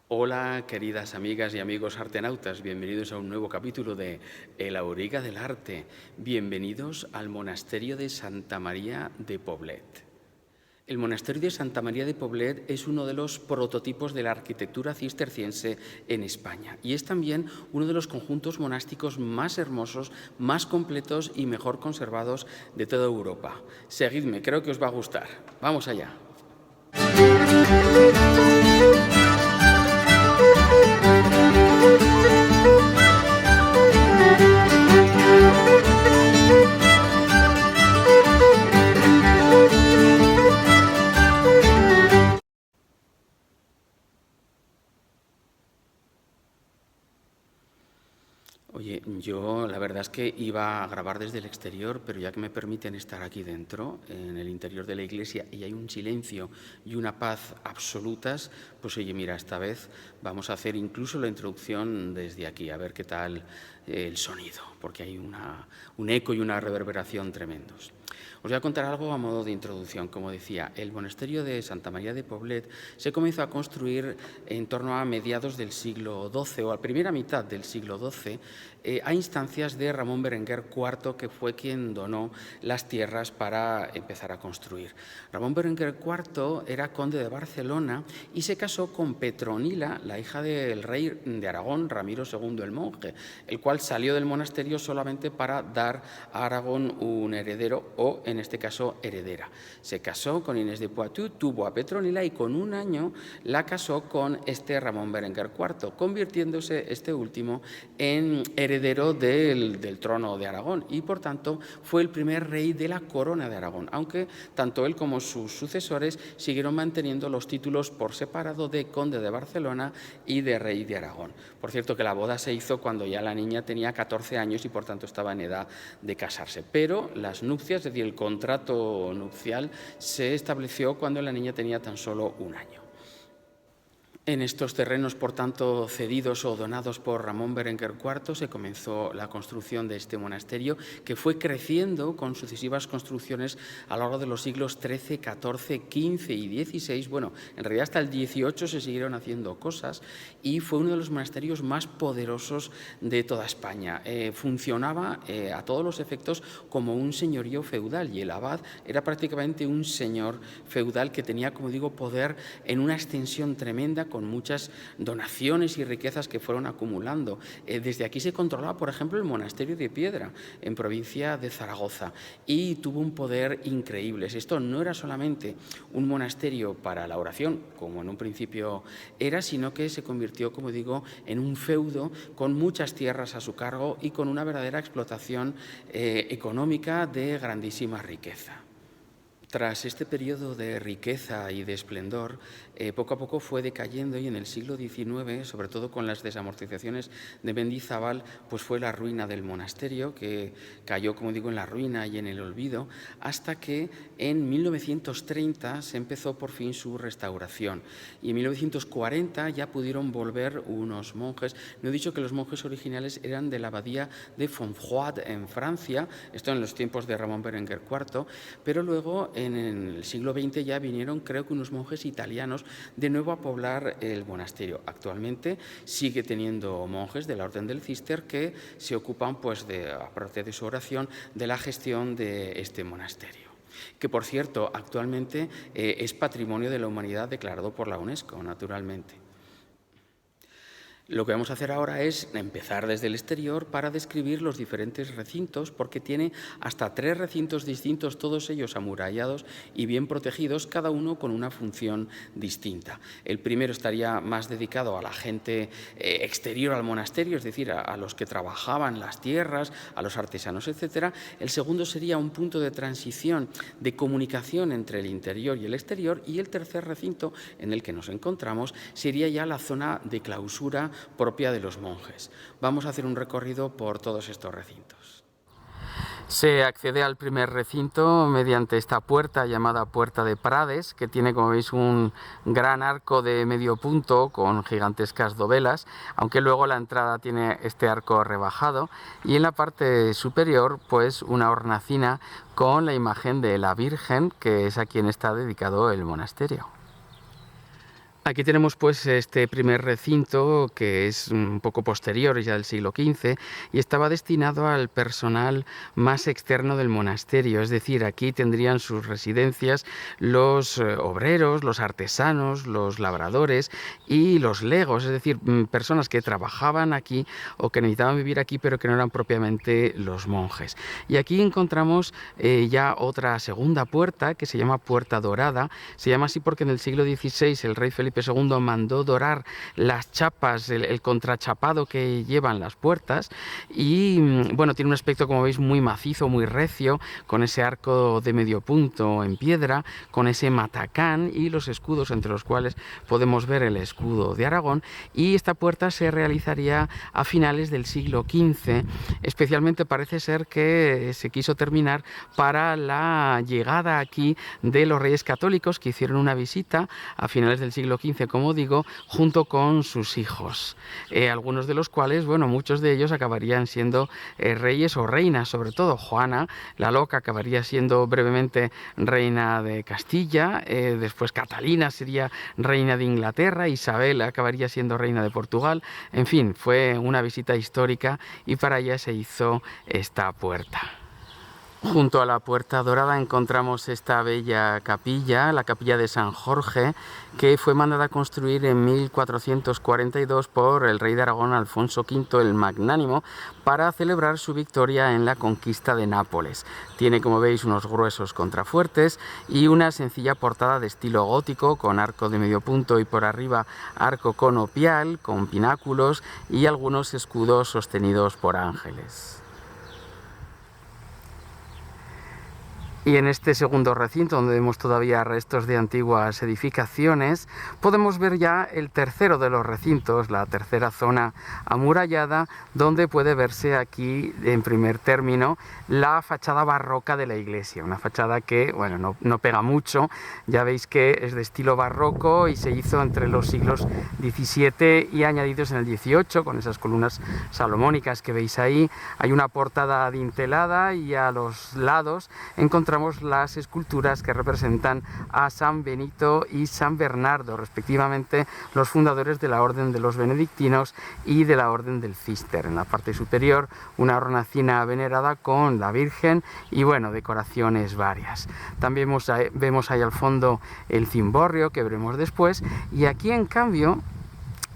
Hola, queridas amigas y amigos artenautas, bienvenidos a un nuevo capítulo de El Auriga del Arte. Bienvenidos al Monasterio de Santa María de Poblet. El Monasterio de Santa María de Poblet es uno de los prototipos de la arquitectura cisterciense en España y es también uno de los conjuntos monásticos más hermosos, más completos y mejor conservados de toda Europa. Seguidme, creo que os va a gustar. Vamos allá. Oye, yo la verdad es que iba a grabar desde el exterior, pero ya que me permiten estar aquí dentro, en el interior de la iglesia, y hay un silencio y una paz absolutas, pues oye, mira, esta vez vamos a hacer incluso la introducción desde aquí, a ver qué tal el sonido, porque hay un eco y una reverberación tremendos. Os voy a contar algo a modo de introducción. Como decía, el monasterio de Santa María de Poblet se comenzó a construir en torno a mediados del siglo XII o a primera mitad del siglo XII a instancias de Ramón Berenguer IV, que fue quien donó las tierras para empezar a construir. Ramón Berenguer IV era conde de Barcelona y se casó con Petronila, la hija del rey de Aragón, Ramiro II el Monje, el cual salió del monasterio solamente para dar a Aragón un heredero o, en este caso, heredera. Se casó con Inés de Poitou, tuvo a Petronila y con un año la casó con este Ramón Berenguer IV, convirtiéndose este último en heredero del trono de Aragón y, por tanto, fue el primer rey de la corona de Aragón, aunque tanto él como sus sucesores siguieron manteniendo los títulos por separado de conde de Barcelona y de rey de Aragón. Por cierto, que la boda se hizo cuando ya la niña tenía 14 años y, por tanto, estaba en edad de casarse. Pero las nupcias, es decir, el contrato nupcial, se estableció cuando la niña tenía tan solo un año. En estos terrenos, por tanto, cedidos o donados por Ramón Berenguer IV, se comenzó la construcción de este monasterio, que fue creciendo con sucesivas construcciones a lo largo de los siglos XIII, XIV, XV y XVI. Bueno, en realidad hasta el XVIII se siguieron haciendo cosas y fue uno de los monasterios más poderosos de toda España. Funcionaba a todos los efectos como un señorío feudal y el abad era prácticamente un señor feudal que tenía, como digo, poder en una extensión tremenda, con muchas donaciones y riquezas que fueron acumulando. Desde aquí se controlaba, por ejemplo, el monasterio de Piedra, en provincia de Zaragoza, y tuvo un poder increíble. Esto no era solamente un monasterio para la oración, como en un principio era, sino que se convirtió, como digo, en un feudo con muchas tierras a su cargo y con una verdadera explotación económica de grandísima riqueza. Tras este periodo de riqueza y de esplendor, poco a poco fue decayendo y en el siglo XIX, sobre todo con las desamortizaciones de Mendizábal, pues fue la ruina del monasterio, que cayó, como digo, en la ruina y en el olvido, hasta que en 1930 se empezó por fin su restauración. Y en 1940 ya pudieron volver unos monjes. No he dicho que los monjes originales eran de la abadía de Fontfroid en Francia, esto en los tiempos de Ramón Berenguer IV, pero luego en el siglo XX ya vinieron, creo que unos monjes italianos, de nuevo a poblar el monasterio. Actualmente sigue teniendo monjes de la Orden del Cister que se ocupan, pues, aparte de su oración, de la gestión de este monasterio, que, por cierto, actualmente es Patrimonio de la Humanidad declarado por la UNESCO, naturalmente. Lo que vamos a hacer ahora es empezar desde el exterior para describir los diferentes recintos, porque tiene hasta 3 recintos distintos, todos ellos amurallados y bien protegidos, cada uno con una función distinta. El primero estaría más dedicado a la gente exterior al monasterio, es decir, a los que trabajaban las tierras, a los artesanos, etc. El segundo sería un punto de transición, de comunicación entre el interior y el exterior, y el tercer recinto en el que nos encontramos sería ya la zona de clausura propia de los monjes. Vamos a hacer un recorrido por todos estos recintos. Se accede al primer recinto mediante esta puerta llamada Puerta de Prades, que tiene, como veis, un gran arco de medio punto con gigantescas dovelas, aunque luego la entrada tiene este arco rebajado, y en la parte superior, pues, una hornacina con la imagen de la Virgen, que es a quien está dedicado el monasterio. Aquí tenemos pues este primer recinto que es un poco posterior, ya del siglo XV, y estaba destinado al personal más externo del monasterio, es decir, aquí tendrían sus residencias los obreros, los artesanos, los labradores y los legos, es decir, personas que trabajaban aquí o que necesitaban vivir aquí pero que no eran propiamente los monjes. Y aquí encontramos ya otra segunda puerta que se llama Puerta Dorada, se llama así porque en el siglo XVI el rey Felipe II mandó dorar las chapas, el contrachapado que llevan las puertas y bueno, tiene un aspecto, como veis, muy macizo, muy recio, con ese arco de medio punto en piedra, con ese matacán y los escudos entre los cuales podemos ver el escudo de Aragón, y esta puerta se realizaría a finales del siglo XV, especialmente parece ser que se quiso terminar para la llegada aquí de los reyes católicos que hicieron una visita a finales del siglo XV, como digo, junto con sus hijos, algunos de los cuales, bueno, muchos de ellos acabarían siendo reyes o reinas, sobre todo Juana la Loca acabaría siendo brevemente reina de Castilla, después Catalina sería reina de Inglaterra, Isabel acabaría siendo reina de Portugal, en fin, fue una visita histórica y para ella se hizo esta puerta. Junto a la Puerta Dorada encontramos esta bella capilla, la capilla de San Jorge, que fue mandada a construir en 1442 por el rey de Aragón Alfonso V el Magnánimo para celebrar su victoria en la conquista de Nápoles. Tiene, como veis, unos gruesos contrafuertes y una sencilla portada de estilo gótico con arco de medio punto y por arriba arco conopial con pináculos y algunos escudos sostenidos por ángeles. Y en este segundo recinto, donde vemos todavía restos de antiguas edificaciones, podemos ver ya el tercero de los recintos, la tercera zona amurallada, donde puede verse aquí, en primer término, la fachada barroca de la iglesia. Una fachada que, bueno, no pega mucho, ya veis que es de estilo barroco y se hizo entre los siglos XVII y añadidos en el XVIII, con esas columnas salomónicas que veis ahí. Hay una portada adintelada y a los lados encontramos las esculturas que representan a San Benito y San Bernardo, respectivamente los fundadores de la Orden de los Benedictinos y de la Orden del Císter. En la parte superior una hornacina venerada con la Virgen y bueno, decoraciones varias. También vemos ahí al fondo el cimborrio que veremos después, y aquí en cambio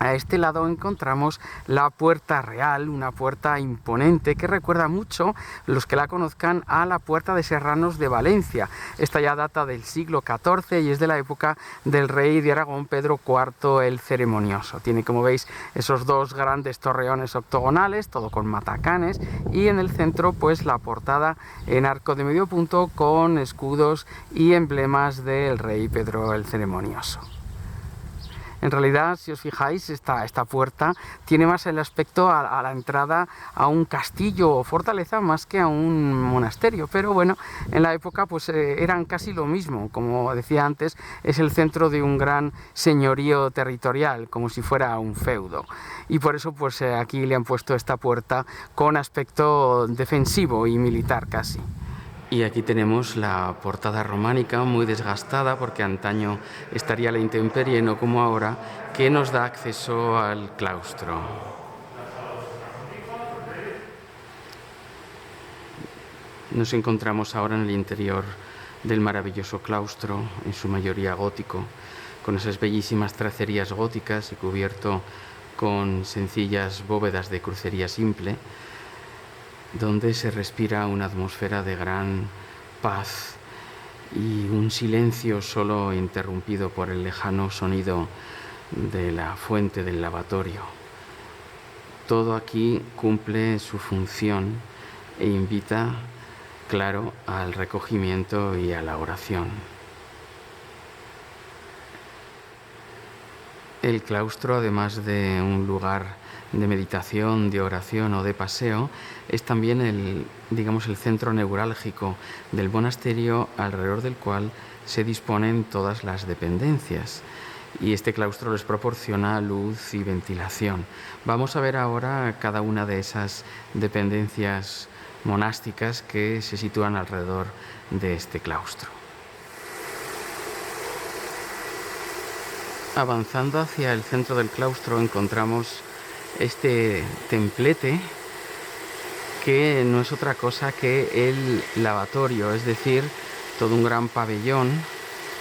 a este lado encontramos la Puerta Real, una puerta imponente que recuerda mucho, los que la conozcan, a la Puerta de Serranos de Valencia. Esta ya data del siglo XIV y es de la época del rey de Aragón Pedro IV el Ceremonioso. Tiene, como veis, esos dos grandes torreones octogonales, todo con matacanes, y en el centro pues la portada en arco de medio punto con escudos y emblemas del rey Pedro el Ceremonioso. En realidad, si os fijáis, esta puerta tiene más el aspecto a la entrada a un castillo o fortaleza más que a un monasterio, pero bueno, en la época pues eran casi lo mismo. Como decía antes, es el centro de un gran señorío territorial, como si fuera un feudo, y por eso pues aquí le han puesto esta puerta con aspecto defensivo y militar casi. Y aquí tenemos la portada románica, muy desgastada porque antaño estaría a la intemperie, no como ahora, que nos da acceso al claustro. Nos encontramos ahora en el interior del maravilloso claustro, en su mayoría gótico, con esas bellísimas tracerías góticas y cubierto con sencillas bóvedas de crucería simple, donde se respira una atmósfera de gran paz y un silencio solo interrumpido por el lejano sonido de la fuente del lavatorio. Todo aquí cumple su función e invita, claro, al recogimiento y a la oración. El claustro, además de un lugar de meditación, de oración o de paseo, es también el centro neurálgico del monasterio, alrededor del cual se disponen todas las dependencias, y este claustro les proporciona luz y ventilación. Vamos a ver ahora cada una de esas dependencias monásticas que se sitúan alrededor de este claustro. Avanzando hacia el centro del claustro encontramos este templete que no es otra cosa que el lavatorio, es decir, todo un gran pabellón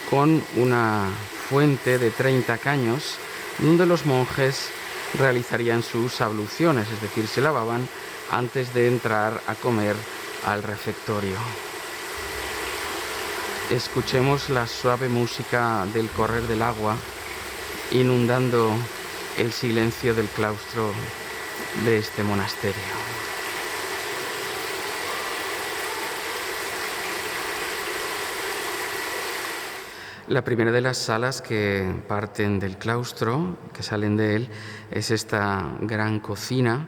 con una fuente de 30 caños donde los monjes realizarían sus abluciones, es decir, se lavaban antes de entrar a comer al refectorio. Escuchemos la suave música del correr del agua inundando el silencio del claustro de este monasterio. La primera de las salas que parten del claustro, que salen de él, es esta gran cocina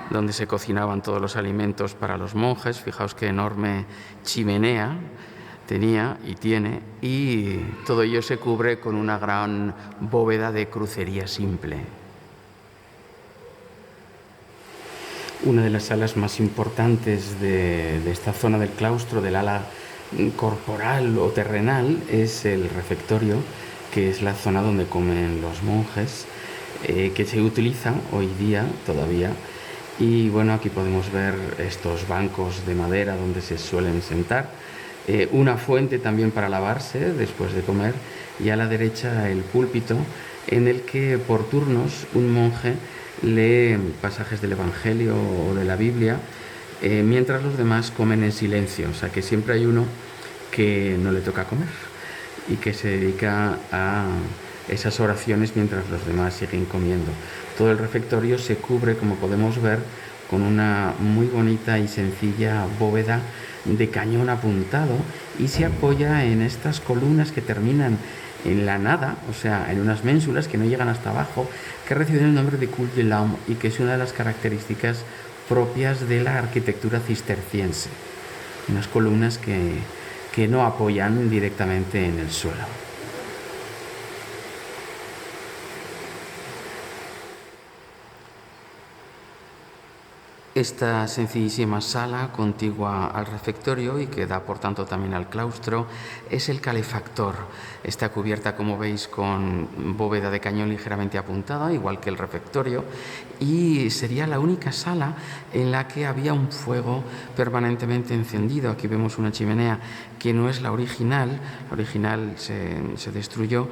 donde se cocinaban todos los alimentos para los monjes. Fijaos qué enorme chimenea tenía y tiene, y todo ello se cubre con una gran bóveda de crucería simple. Una de las salas más importantes de esta zona del claustro, del ala corporal o terrenal, es el refectorio, que es la zona donde comen los monjes, que se utiliza hoy día todavía. Y bueno, aquí podemos ver estos bancos de madera donde se suelen sentar, una fuente también para lavarse después de comer, y a la derecha el púlpito en el que por turnos un monje lee pasajes del Evangelio o de la Biblia, mientras los demás comen en silencio. O sea que siempre hay uno que no le toca comer y que se dedica a esas oraciones mientras los demás siguen comiendo. Todo el refectorio se cubre, como podemos ver, con una muy bonita y sencilla bóveda de cañón apuntado, y se apoya en estas columnas que terminan en la nada, o sea, en unas ménsulas que no llegan hasta abajo, que reciben el nombre de cul de l'homme y que es una de las características propias de la arquitectura cisterciense. Unas columnas que no apoyan directamente en el suelo. Esta sencillísima sala contigua al refectorio y que da por tanto también al claustro es el calefactor. Está cubierta, como veis, con bóveda de cañón ligeramente apuntada, igual que el refectorio, y sería la única sala en la que había un fuego permanentemente encendido. Aquí vemos una chimenea que no es la original se destruyó,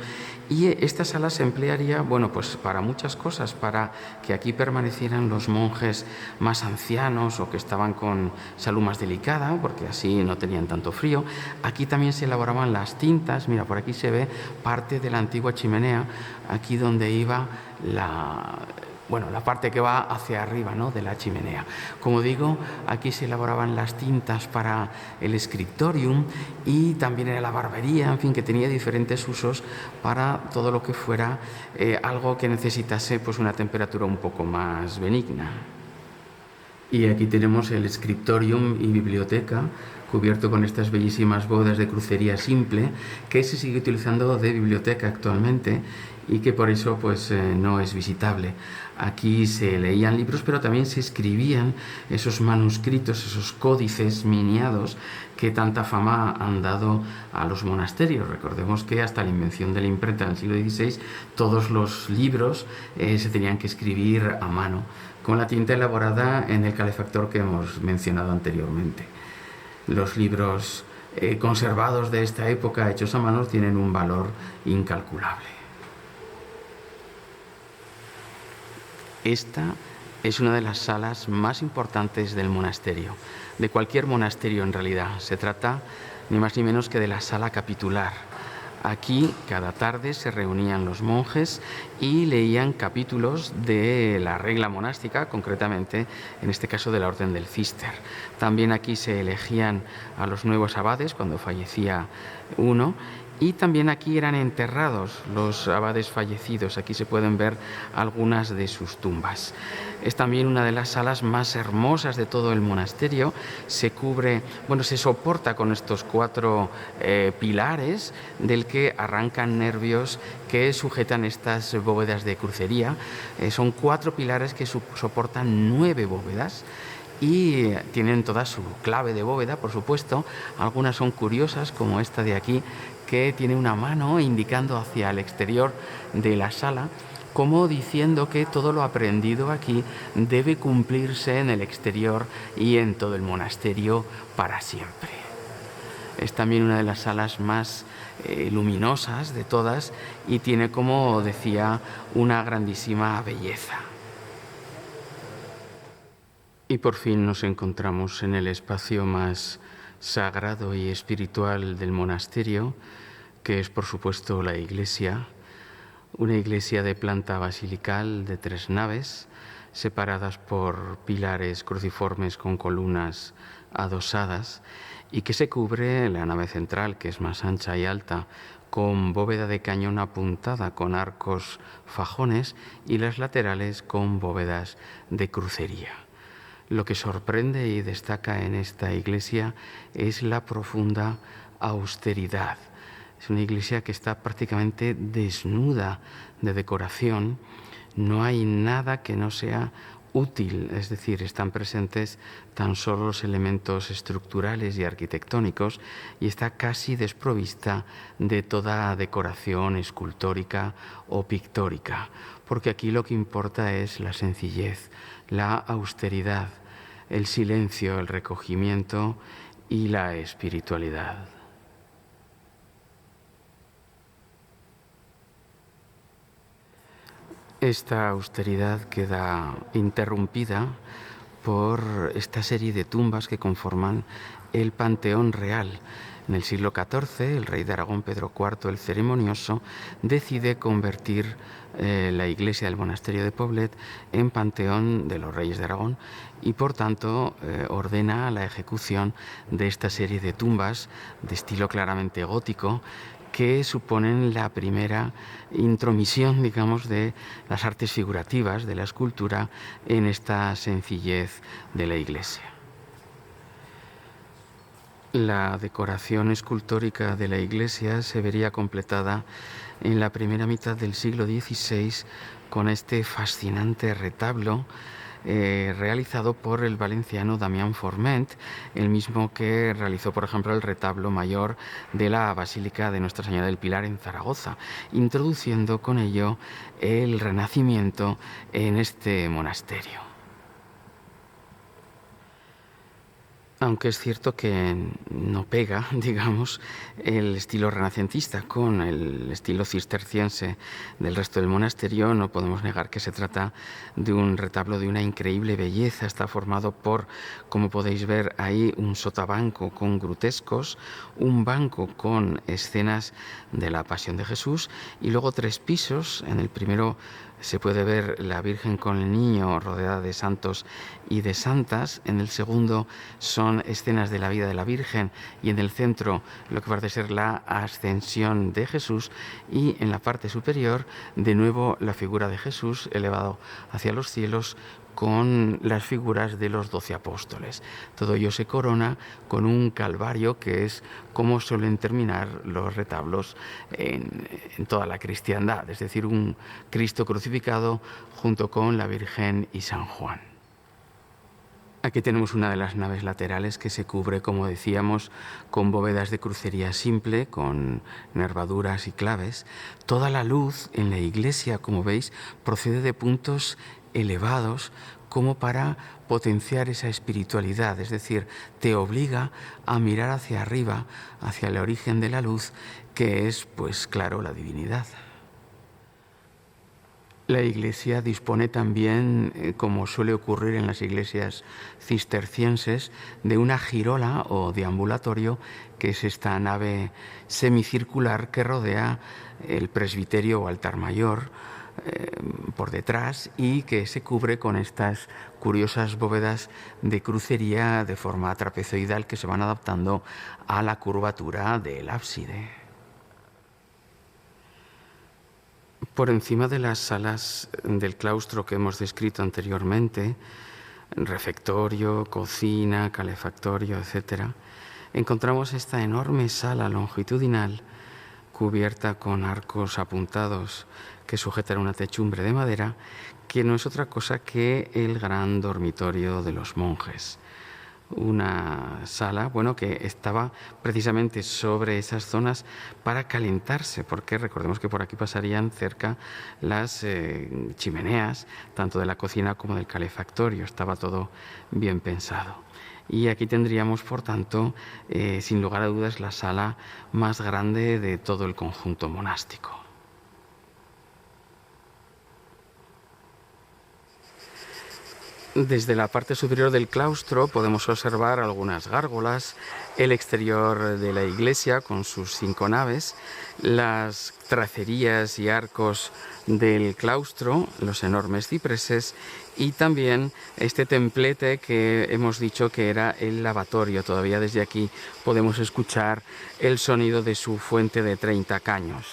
y esta sala se emplearía, bueno, pues para muchas cosas, para que aquí permanecieran los monjes más ancianos o que estaban con salud más delicada, porque así no tenían tanto frío. Aquí también se elaboraban las tintas. Mira, por aquí se ve parte de la antigua chimenea, aquí donde iba la parte que va hacia arriba, ¿no?, de la chimenea. Como digo, aquí se elaboraban las tintas para el scriptorium y también era la barbería, en fin, que tenía diferentes usos para todo lo que fuera algo que necesitase pues una temperatura un poco más benigna. Y aquí tenemos el scriptorium y biblioteca, cubierto con estas bellísimas bóvedas de crucería simple, que se sigue utilizando de biblioteca actualmente y que por eso pues no es visitable. Aquí se leían libros, pero también se escribían esos manuscritos, esos códices miniados que tanta fama han dado a los monasterios. Recordemos que hasta la invención de la imprenta en el siglo XVI, todos los libros se tenían que escribir a mano, con la tinta elaborada en el calefactor que hemos mencionado anteriormente. Los libros conservados de esta época, hechos a mano, tienen un valor incalculable. Esta es una de las salas más importantes del monasterio, de cualquier monasterio en realidad. Se trata ni más ni menos que de la sala capitular. Aquí cada tarde se reunían los monjes y leían capítulos de la regla monástica, concretamente en este caso de la Orden del Císter. También aquí se elegían a los nuevos abades cuando fallecía uno, y también aquí eran enterrados los abades fallecidos. Aquí se pueden ver algunas de sus tumbas. Es también una de las salas más hermosas de todo el monasterio. Se soporta con estos 4 pilares del que arrancan nervios que sujetan estas bóvedas de crucería. Son 4 pilares que soportan 9 bóvedas. y tienen toda su clave de bóveda, por supuesto. Algunas son curiosas, como esta de aquí, que tiene una mano indicando hacia el exterior de la sala, como diciendo que todo lo aprendido aquí debe cumplirse en el exterior y en todo el monasterio para siempre. Es también una de las salas más luminosas de todas y tiene, como decía, una grandísima belleza. Y por fin nos encontramos en el espacio más sagrado y espiritual del monasterio, que es por supuesto la iglesia, una iglesia de planta basilical de 3 naves, separadas por pilares cruciformes con columnas adosadas, y que se cubre la nave central, que es más ancha y alta, con bóveda de cañón apuntada con arcos fajones, y las laterales con bóvedas de crucería. Lo que sorprende y destaca en esta iglesia es la profunda austeridad. Es una iglesia que está prácticamente desnuda de decoración. No hay nada que no sea útil, es decir, están presentes tan solo los elementos estructurales y arquitectónicos, y está casi desprovista de toda decoración escultórica o pictórica, porque aquí lo que importa es la sencillez, la austeridad, el silencio, el recogimiento y la espiritualidad. Esta austeridad queda interrumpida por esta serie de tumbas que conforman el Panteón Real. En el siglo XIV, el rey de Aragón, Pedro IV el Ceremonioso, decide convertir la iglesia del monasterio de Poblet en panteón de los reyes de Aragón y, por tanto, ordena la ejecución de esta serie de tumbas de estilo claramente gótico, que suponen la primera intromisión, digamos, de las artes figurativas, de la escultura, en esta sencillez de la iglesia. La decoración escultórica de la iglesia se vería completada en la primera mitad del siglo XVI con este fascinante retablo realizado por el valenciano Damián Forment, el mismo que realizó, por ejemplo, el retablo mayor de la Basílica de Nuestra Señora del Pilar en Zaragoza, introduciendo con ello el Renacimiento en este monasterio. Aunque es cierto que no pega, digamos, el estilo renacentista con el estilo cisterciense del resto del monasterio, no podemos negar que se trata de un retablo de una increíble belleza. Está formado por, como podéis ver ahí, un sotabanco con grutescos, un banco con escenas de la Pasión de Jesús y luego 3 pisos. En el primero se puede ver la Virgen con el Niño rodeada de santos y de santas. En el segundo son escenas de la vida de la Virgen y en el centro lo que parece ser la ascensión de Jesús, y en la parte superior de nuevo la figura de Jesús elevado hacia los cielos con las figuras de los 12 apóstoles. Todo ello se corona con un calvario, que es como suelen terminar los retablos en toda la cristiandad, es decir, un Cristo crucificado junto con la Virgen y San Juan. Aquí tenemos una de las naves laterales que se cubre, como decíamos, con bóvedas de crucería simple, con nervaduras y claves. Toda la luz en la iglesia, como veis, procede de puntos elevados, como para potenciar esa espiritualidad, es decir, te obliga a mirar hacia arriba, hacia el origen de la luz, que es, pues claro, la divinidad. La iglesia dispone también, como suele ocurrir en las iglesias cistercienses, de una girola o deambulatorio, que es esta nave semicircular que rodea el presbiterio o altar mayor por detrás, y que se cubre con estas curiosas bóvedas de crucería de forma trapezoidal que se van adaptando a la curvatura del ábside. Por encima de las salas del claustro que hemos descrito anteriormente, refectorio, cocina, calefactorio, etc., encontramos esta enorme sala longitudinal cubierta con arcos apuntados que sujetan una techumbre de madera, que no es otra cosa que el gran dormitorio de los monjes. Una sala, que estaba precisamente sobre esas zonas para calentarse, porque recordemos que por aquí pasarían cerca las chimeneas, tanto de la cocina como del calefactorio. Estaba todo bien pensado. Y aquí tendríamos, por tanto, sin lugar a dudas, la sala más grande de todo el conjunto monástico. Desde la parte superior del claustro podemos observar algunas gárgolas, el exterior de la iglesia con sus 5 naves, las tracerías y arcos del claustro, los enormes cipreses y también este templete que hemos dicho que era el lavatorio. Todavía desde aquí podemos escuchar el sonido de su fuente de 30 caños.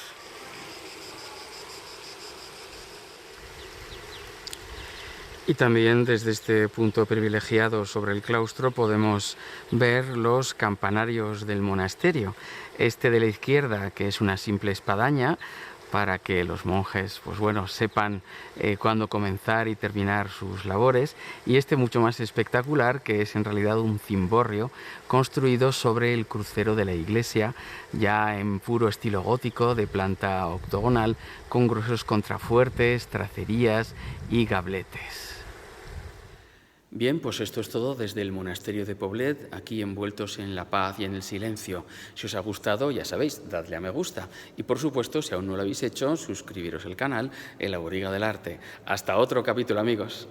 Y también desde este punto privilegiado sobre el claustro podemos ver los campanarios del monasterio. Este de la izquierda, que es una simple espadaña, para que los monjes sepan cuándo comenzar y terminar sus labores, y este mucho más espectacular, que es en realidad un cimborrio construido sobre el crucero de la iglesia, ya en puro estilo gótico, de planta octogonal, con gruesos contrafuertes, tracerías y gabletes. Bien, pues esto es todo desde el monasterio de Poblet, aquí envueltos en la paz y en el silencio. Si os ha gustado, ya sabéis, dadle a me gusta. Y por supuesto, si aún no lo habéis hecho, suscribiros al canal El Auriga del Arte. Hasta otro capítulo, amigos.